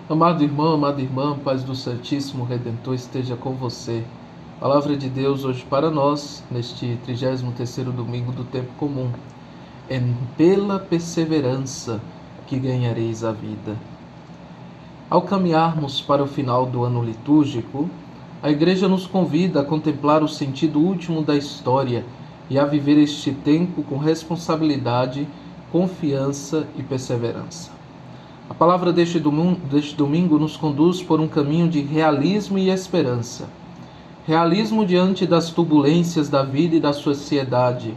Amado irmão, amada irmã, paz do Santíssimo Redentor esteja com você. Palavra de Deus hoje para nós, neste 33º domingo do tempo comum. É pela perseverança que ganhareis a vida. Ao caminharmos para o final do ano litúrgico, a Igreja nos convida a contemplar o sentido último da história e a viver este tempo com responsabilidade, confiança e perseverança. A palavra deste domingo nos conduz por um caminho de realismo e esperança. Realismo diante das turbulências da vida e da sociedade.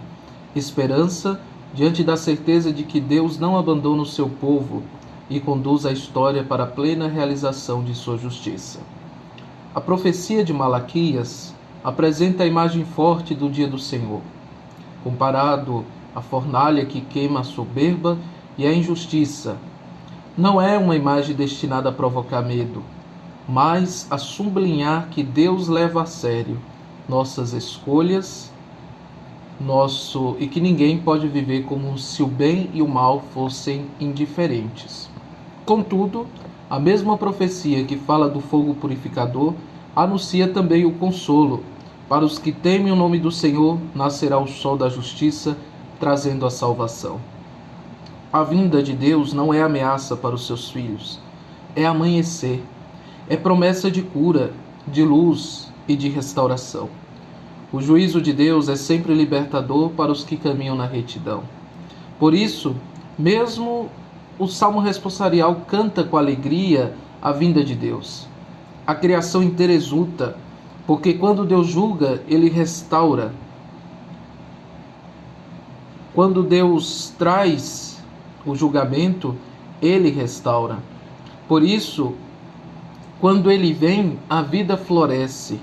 Esperança diante da certeza de que Deus não abandona o seu povo e conduz a história para a plena realização de sua justiça. A profecia de Malaquias apresenta a imagem forte do dia do Senhor, comparado à fornalha que queima a soberba e a injustiça. Não é uma imagem destinada a provocar medo, mas a sublinhar que Deus leva a sério nossas escolhas, e que ninguém pode viver como se o bem e o mal fossem indiferentes. Contudo, a mesma profecia que fala do fogo purificador anuncia também o consolo. Para os que temem o nome do Senhor, nascerá o sol da justiça, trazendo a salvação. A vinda de Deus não é ameaça para os seus filhos, é amanhecer, é promessa de cura, de luz e de restauração. O juízo de Deus é sempre libertador para os que caminham na retidão. Por isso, mesmo o Salmo responsorial canta com alegria a vinda de Deus. A criação inteira exulta, porque quando Deus julga, Ele restaura. Quando Deus traz o julgamento, Ele restaura. Por isso, quando Ele vem, a vida floresce.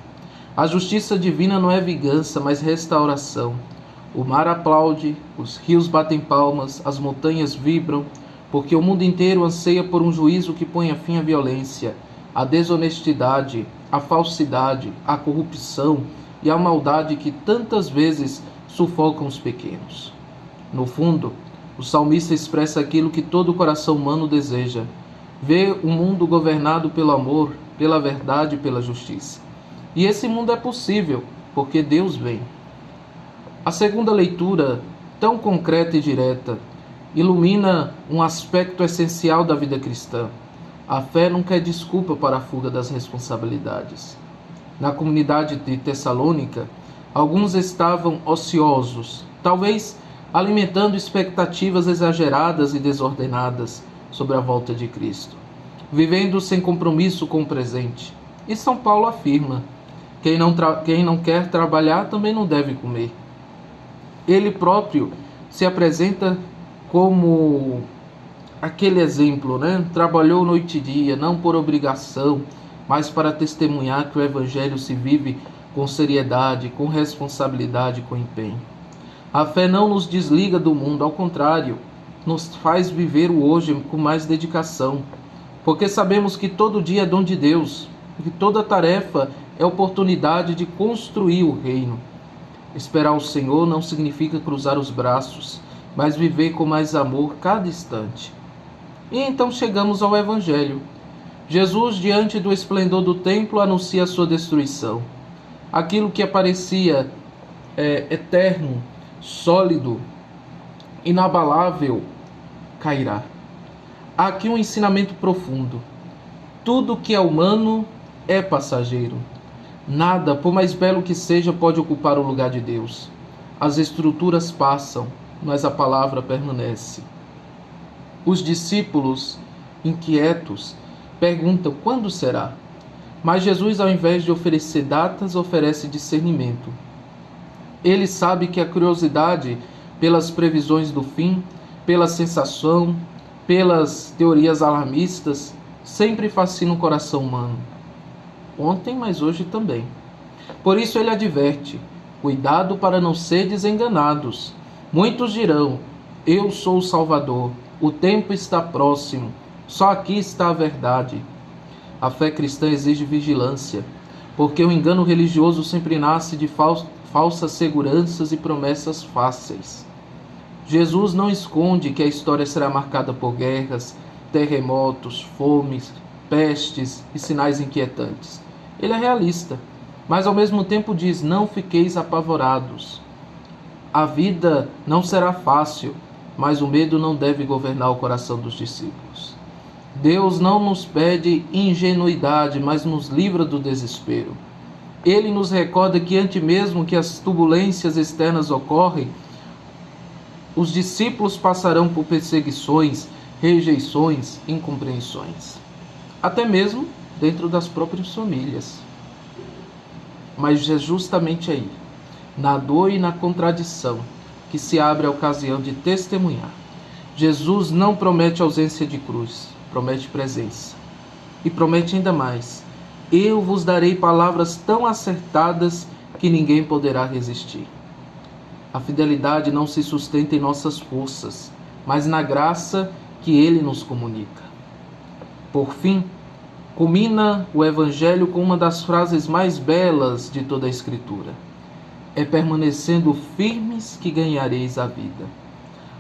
A justiça divina não é vingança, mas restauração. O mar aplaude, os rios batem palmas, as montanhas vibram, porque o mundo inteiro anseia por um juízo que ponha fim à violência, à desonestidade, à falsidade, à corrupção e à maldade que tantas vezes sufocam os pequenos. No fundo, o salmista expressa aquilo que todo coração humano deseja: ver um mundo governado pelo amor, pela verdade e pela justiça. E esse mundo é possível, porque Deus vem. A segunda leitura, tão concreta e direta, ilumina um aspecto essencial da vida cristã. A fé nunca é desculpa para a fuga das responsabilidades. Na comunidade de Tessalônica, alguns estavam ociosos, talvez alimentando expectativas exageradas e desordenadas sobre a volta de Cristo, vivendo sem compromisso com o presente. E São Paulo afirma: quem não quer trabalhar também não deve comer. Ele próprio se apresenta como aquele exemplo, Trabalhou noite e dia, não por obrigação, mas para testemunhar que o Evangelho se vive com seriedade, com responsabilidade, com empenho. A fé não nos desliga do mundo, ao contrário, nos faz viver o hoje com mais dedicação, porque sabemos que todo dia é dom de Deus, que toda tarefa é oportunidade de construir o reino. Esperar o Senhor não significa cruzar os braços, mas viver com mais amor cada instante. E então chegamos ao Evangelho. Jesus, diante do esplendor do templo, anuncia a sua destruição. Aquilo que aparecia eterno, sólido, inabalável, cairá. Há aqui um ensinamento profundo. Tudo que é humano é passageiro. Nada, por mais belo que seja, pode ocupar o lugar de Deus. As estruturas passam, mas a palavra permanece. Os discípulos, inquietos, perguntam: quando será? Mas Jesus, ao invés de oferecer datas, oferece discernimento. Ele sabe que a curiosidade pelas previsões do fim, pela sensação, pelas teorias alarmistas, sempre fascina o coração humano. Ontem, mas hoje também. Por isso ele adverte: cuidado para não seres enganados. Muitos dirão: eu sou o Salvador, o tempo está próximo, só aqui está a verdade. A fé cristã exige vigilância, porque o engano religioso sempre nasce de falsas seguranças e promessas fáceis. Jesus não esconde que a história será marcada por guerras, terremotos, fomes, pestes e sinais inquietantes. Ele é realista, mas ao mesmo tempo diz: não fiqueis apavorados. A vida não será fácil, mas o medo não deve governar o coração dos discípulos. Deus não nos pede ingenuidade, mas nos livra do desespero. Ele nos recorda que antes mesmo que as turbulências externas ocorrem, os discípulos passarão por perseguições, rejeições, incompreensões, até mesmo dentro das próprias famílias. Mas é justamente aí, na dor e na contradição, que se abre a ocasião de testemunhar. Jesus não promete ausência de cruz, promete presença. E promete ainda mais: eu vos darei palavras tão acertadas que ninguém poderá resistir. A fidelidade não se sustenta em nossas forças, mas na graça que Ele nos comunica. Por fim, culmina o Evangelho com uma das frases mais belas de toda a Escritura: é permanecendo firmes que ganhareis a vida.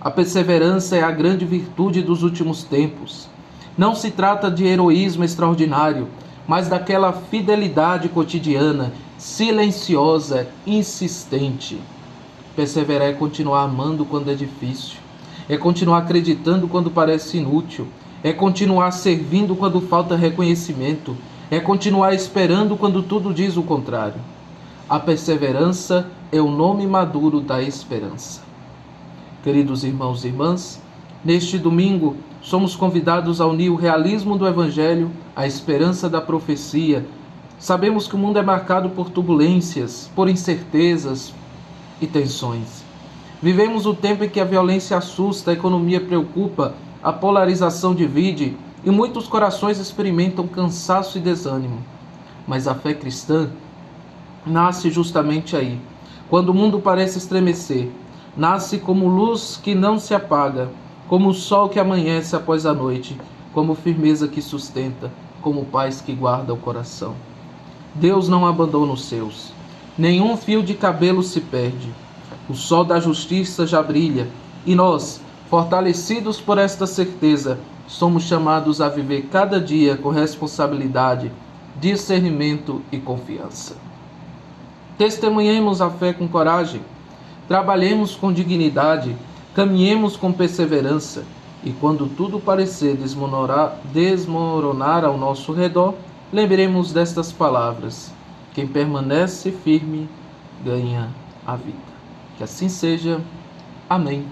A perseverança é a grande virtude dos últimos tempos. Não se trata de heroísmo extraordinário, mas daquela fidelidade cotidiana, silenciosa, insistente. Perseverar é continuar amando quando é difícil, é continuar acreditando quando parece inútil, é continuar servindo quando falta reconhecimento, é continuar esperando quando tudo diz o contrário. A perseverança é o nome maduro da esperança. Queridos irmãos e irmãs, neste domingo somos convidados a unir o realismo do Evangelho à esperança da profecia. Sabemos que o mundo é marcado por turbulências, por incertezas e tensões. Vivemos o tempo em que a violência assusta, a economia preocupa, a polarização divide e muitos corações experimentam cansaço e desânimo. Mas a fé cristã nasce justamente aí, quando o mundo parece estremecer. Nasce como luz que não se apaga, como o sol que amanhece após a noite, como firmeza que sustenta, como paz que guarda o coração. Deus não abandona os seus. Nenhum fio de cabelo se perde. O sol da justiça já brilha, e nós, fortalecidos por esta certeza, somos chamados a viver cada dia com responsabilidade, discernimento e confiança. Testemunhemos a fé com coragem, trabalhemos com dignidade, caminhemos com perseverança, e quando tudo parecer desmoronar ao nosso redor, lembremos destas palavras: quem permanece firme ganha a vida. Que assim seja. Amém.